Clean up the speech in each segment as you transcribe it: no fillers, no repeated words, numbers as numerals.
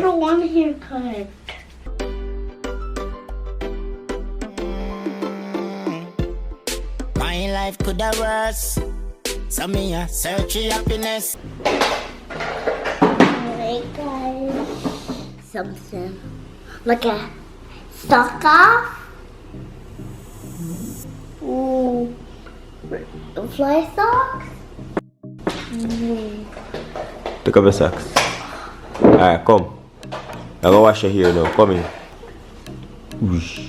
don't want a haircut. My life could have worse. So me a search for happiness. Alright guys. Something like a sock off. Ooh. Fly socks. Take off your socks. Alright, come. I'm gonna wash your hair now. Come in. Whoosh.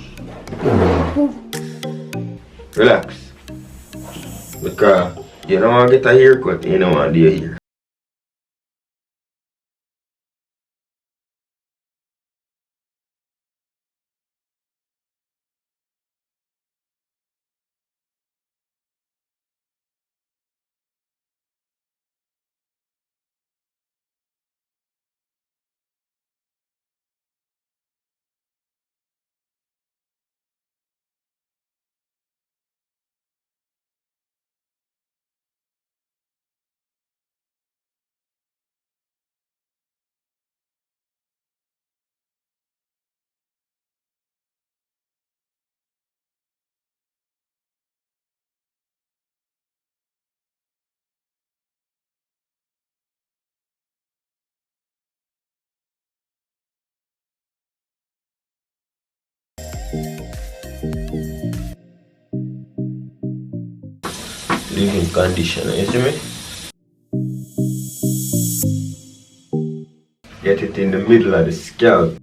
Relax. Because you don't want to get a haircut, you don't want to do your hair. Leave-in conditioner, you see me? Get it in the middle of the scalp.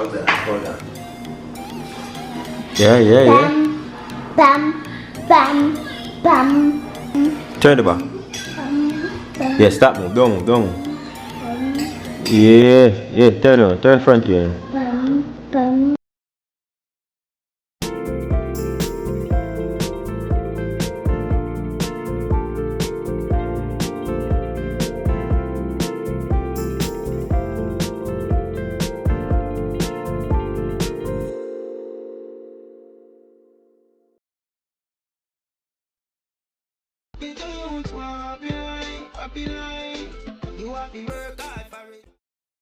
Hold on. Yeah. Bam, bam, bam, Turn the back. bam, Yeah, stop me. Don't move. Yeah, turn front here. bam, bam. You